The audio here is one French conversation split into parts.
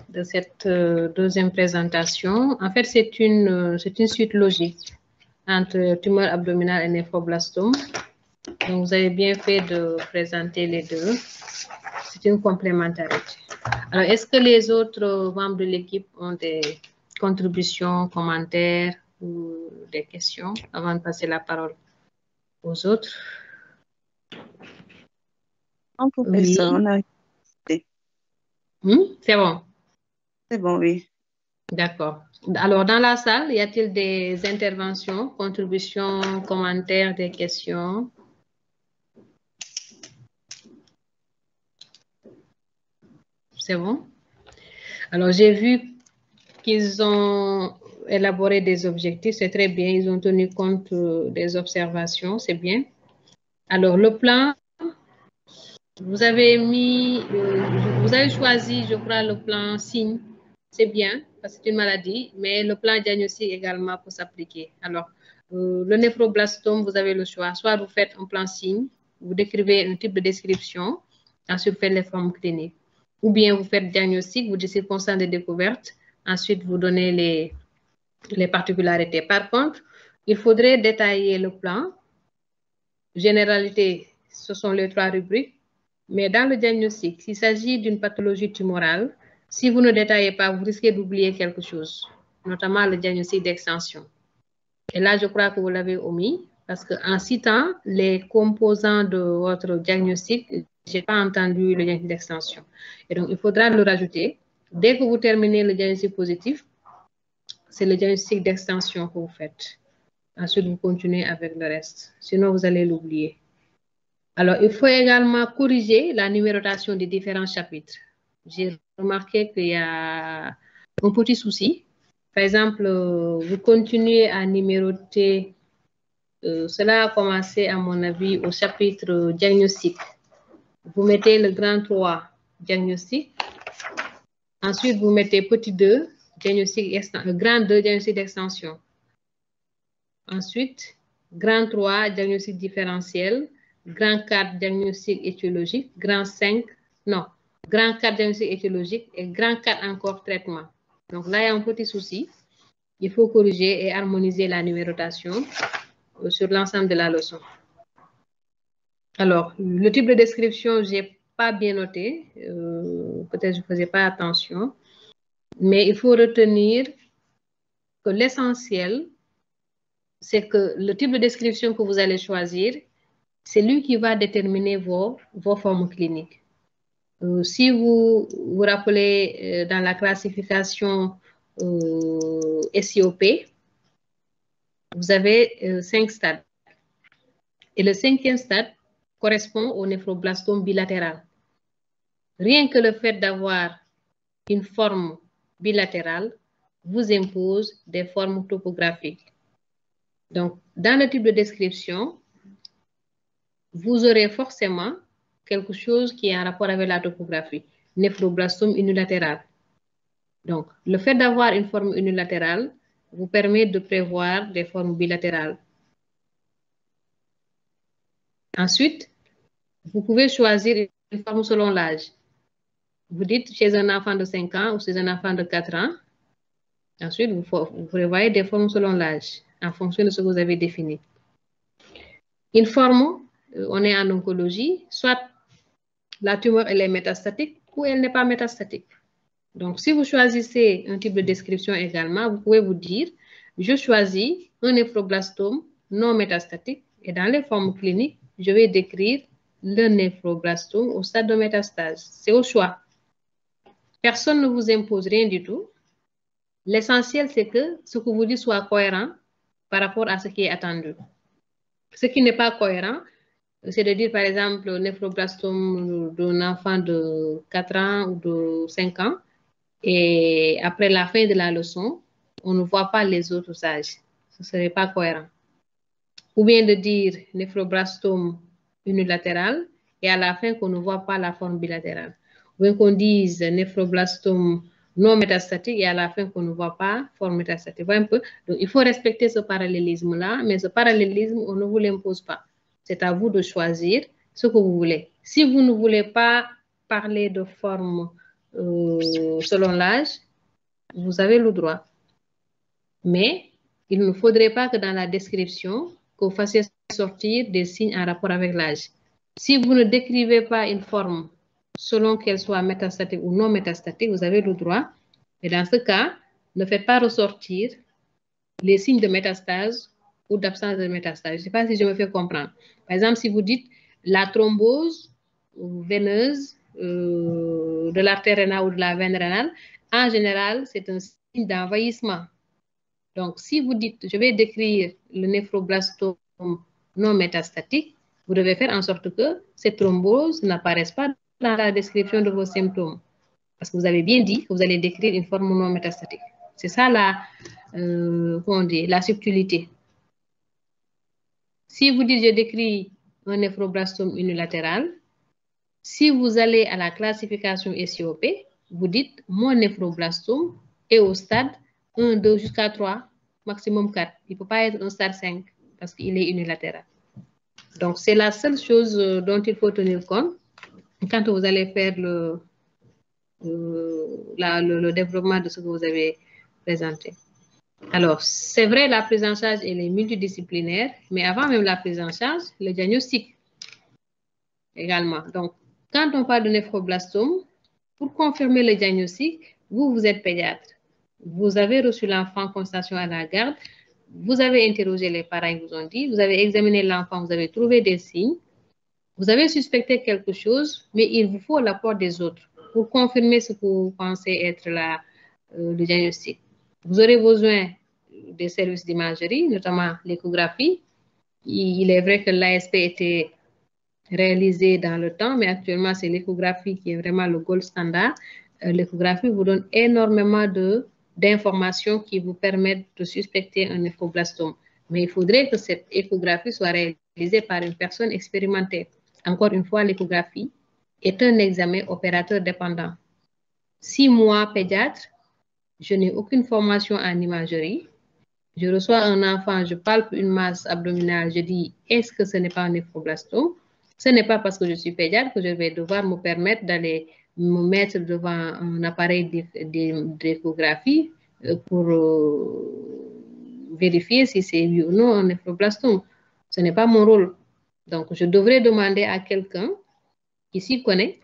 de cette deuxième présentation. En fait, c'est une suite logique entre tumeur abdominale et néphroblastome. Donc, vous avez bien fait de présenter les deux. C'est une complémentarité. Alors, est-ce que les autres membres de l'équipe ont des contributions, commentaires ou des questions avant de passer la parole aux autres? Non, professeur, Oui. on a... C'est bon. C'est bon, oui. D'accord. Alors, dans la salle, y a-t-il des interventions, contributions, commentaires, des questions? C'est bon? Alors, j'ai vu qu'ils ont élaboré des objectifs, c'est très bien. Ils ont tenu compte des observations, c'est bien. Alors, le plan, vous avez choisi, je crois, le plan signe. C'est bien, parce que c'est une maladie, mais le plan diagnostic également peut s'appliquer. Alors, le néphroblastome, vous avez le choix. Soit vous faites un plan signe, vous décrivez un type de description, ensuite vous faites les formes cliniques. Ou bien vous faites diagnostic, vous dites circonstances de découverte, ensuite vous donnez les particularités. Par contre, il faudrait détailler le plan. Généralité, ce sont les 3 rubriques. Mais dans le diagnostic, s'il s'agit d'une pathologie tumorale, si vous ne détaillez pas, vous risquez d'oublier quelque chose, notamment le diagnostic d'extension. Et là, je crois que vous l'avez omis, parce qu'en citant les composants de votre diagnostic, je n'ai pas entendu le diagnostic d'extension. Et donc, il faudra le rajouter. Dès que vous terminez le diagnostic positif, c'est le diagnostic d'extension que vous faites. Ensuite, vous continuez avec le reste. Sinon, vous allez l'oublier. Alors, il faut également corriger la numérotation des différents chapitres. J'ai remarqué qu'il y a un petit souci. Par exemple, vous continuez à numéroter, cela a commencé à mon avis au chapitre diagnostic. Vous mettez le grand 3, diagnostic. Ensuite, vous mettez petit 2, grand 2, diagnostic d'extension. Ensuite, grand 3, diagnostic différentiel. Grand 4, diagnostic étiologique. Grand 5, non. Grand 4, diagnostic étiologique. Et grand 4, encore traitement. Donc là, il y a un petit souci. Il faut corriger et harmoniser la numérotation sur l'ensemble de la leçon. Alors, le type de description, je n'ai pas bien noté. Peut-être je ne faisais pas attention. Mais il faut retenir que l'essentiel, c'est que le type de description que vous allez choisir, c'est lui qui va déterminer vos formes cliniques. Si vous vous rappelez dans la classification SIOP, vous avez 5 stades. Et le 5e stade correspond au néphroblastome bilatéral. Rien que le fait d'avoir une forme bilatérale vous impose des formes topographiques. Donc, dans le type de description, vous aurez forcément quelque chose qui est en rapport avec la topographie, néphroblastome unilatéral. Donc, le fait d'avoir une forme unilatérale vous permet de prévoir des formes bilatérales. Ensuite, vous pouvez choisir une forme selon l'âge. Vous dites chez un enfant de 5 ans ou chez un enfant de 4 ans. Ensuite, vous prévoyez des formes selon l'âge, en fonction de ce que vous avez défini. Une forme, on est en oncologie, soit la tumeur elle est métastatique ou elle n'est pas métastatique. Donc, si vous choisissez un type de description également, vous pouvez vous dire, je choisis un néphroblastome non métastatique et dans les formes cliniques, je vais décrire le néphroblastome au stade de métastase. C'est au choix. Personne ne vous impose rien du tout. L'essentiel, c'est que ce que vous dites soit cohérent par rapport à ce qui est attendu. Ce qui n'est pas cohérent, c'est de dire, par exemple, néphroblastome d'un enfant de 4 ans ou de 5 ans, et après la fin de la leçon, on ne voit pas les autres âges. Ce ne serait pas cohérent. Ou bien de dire néphroblastome unilatéral, et à la fin qu'on ne voit pas la forme bilatérale. Ou bien qu'on dise néphroblastome non métastatique et à la fin qu'on ne voit pas forme métastatique. Voyez un peu? Donc, il faut respecter ce parallélisme-là, mais ce parallélisme, on ne vous l'impose pas. C'est à vous de choisir ce que vous voulez. Si vous ne voulez pas parler de forme selon l'âge, vous avez le droit. Mais il ne faudrait pas que dans la description, que vous fassiez sortir des signes en rapport avec l'âge. Si vous ne décrivez pas une forme selon qu'elle soit métastatique ou non métastatique, vous avez le droit. Mais dans ce cas, ne faites pas ressortir les signes de métastase ou d'absence de métastase. Je ne sais pas si je me fais comprendre. Par exemple, si vous dites la thrombose veineuse de l'artère rénale ou de la veine rénale, en général, c'est un signe d'envahissement. Donc, si vous dites, je vais décrire le néphroblastome non métastatique, vous devez faire en sorte que cette thrombose n'apparaisse pas dans la description de vos symptômes. Parce que vous avez bien dit que vous allez décrire une forme non métastatique. C'est ça la subtilité. Si vous dites, je décris un néphroblastome unilatéral, si vous allez à la classification SIOP, vous dites, mon néphroblastome est au stade 1, 2 jusqu'à 3, maximum 4. Il ne peut pas être un stade 5 parce qu'il est unilatéral. Donc, c'est la seule chose dont il faut tenir compte quand vous allez faire le développement de ce que vous avez présenté. Alors, c'est vrai, la prise en charge, elle est multidisciplinaire, mais avant même la prise en charge, le diagnostic également. Donc, quand on parle de néphroblastome, pour confirmer le diagnostic, vous êtes pédiatre. Vous avez reçu l'enfant en constatation à la garde, vous avez interrogé les parents, ils vous ont dit, vous avez examiné l'enfant, vous avez trouvé des signes, vous avez suspecté quelque chose, mais il vous faut l'apport des autres pour confirmer ce que vous pensez être le diagnostic. Vous aurez besoin des services d'imagerie, notamment l'échographie. Il est vrai que l'ASP était réalisé dans le temps, mais actuellement, c'est l'échographie qui est vraiment le gold standard. L'échographie vous donne énormément d'informations qui vous permettent de suspecter un néphroblastome. Mais il faudrait que cette échographie soit réalisée par une personne expérimentée. Encore une fois, l'échographie est un examen opérateur dépendant. Si moi, pédiatre, je n'ai aucune formation en imagerie, je reçois un enfant, je palpe une masse abdominale, je dis, est-ce que ce n'est pas un néphroblastome? Ce n'est pas parce que je suis pédiatre que je vais devoir me permettre d'aller me mettre devant un appareil d'échographie pour vérifier si c'est oui ou non un néphroblastome. Ce n'est pas mon rôle. Donc, je devrais demander à quelqu'un qui s'y connaît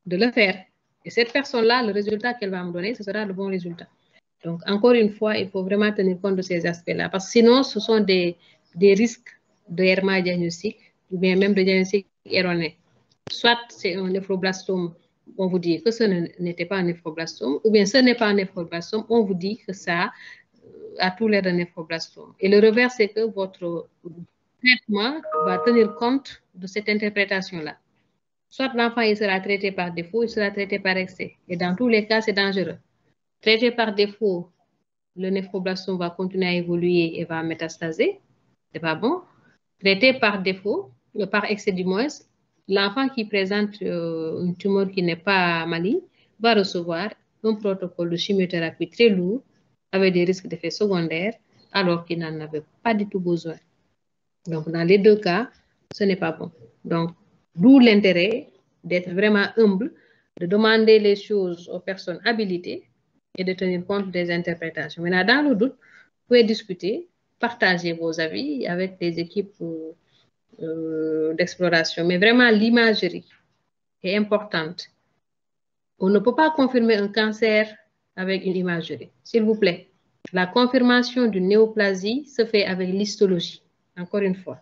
de le faire. Et cette personne-là, le résultat qu'elle va me donner, ce sera le bon résultat. Donc, encore une fois, il faut vraiment tenir compte de ces aspects-là. Parce que sinon, ce sont des risques de errement diagnostique ou bien même de diagnostic erroné. Soit c'est un néphroblastome, on vous dit que ce n'était pas un néphroblastome, ou bien ce n'est pas un néphroblastome, on vous dit que ça a tout l'air d'un néphroblastome. Et le revers, c'est que votre traitement va tenir compte de cette interprétation-là. Soit l'enfant il sera traité par défaut, il sera traité par excès. Et dans tous les cas, c'est dangereux. Traité par défaut, le néphroblastome va continuer à évoluer et va métastaser. C'est pas bon. Traité par défaut, par excès du moins, l'enfant qui présente une tumeur qui n'est pas maligne va recevoir un protocole de chimiothérapie très lourd avec des risques d'effets secondaires alors qu'il n'en avait pas du tout besoin. Donc, dans les deux cas, ce n'est pas bon. Donc, d'où l'intérêt d'être vraiment humble, de demander les choses aux personnes habilitées et de tenir compte des interprétations. Maintenant, dans le doute, vous pouvez discuter, partager vos avis avec les équipes d'exploration. Mais vraiment, l'imagerie est importante. On ne peut pas confirmer un cancer avec une imagerie. S'il vous plaît, la confirmation d'une néoplasie se fait avec l'histologie, encore une fois.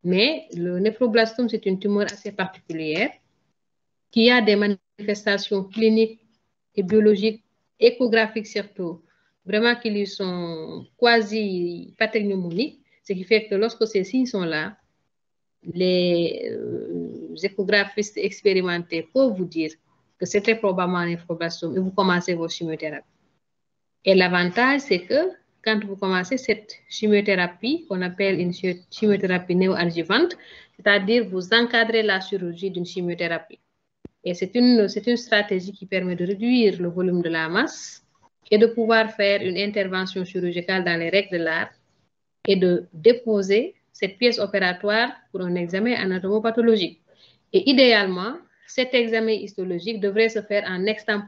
Mais le néphroblastome, c'est une tumeur assez particulière qui a des manifestations cliniques et biologiques, échographiques surtout, vraiment qui lui sont quasi pathognomoniques, ce qui fait que lorsque ces signes sont là, les échographistes expérimentés peuvent vous dire que c'était probablement un néphroblastome et vous commencez vos chimiothérapies. Et l'avantage, c'est que quand vous commencez cette chimiothérapie, qu'on appelle une chimiothérapie néoadjuvante, c'est-à-dire vous encadrez la chirurgie d'une chimiothérapie. Et c'est une stratégie qui permet de réduire le volume de la masse et de pouvoir faire une intervention chirurgicale dans les règles de l'art et de déposer cette pièce opératoire pour un examen anatomopathologique. Et idéalement, cet examen histologique devrait se faire en extemporaire.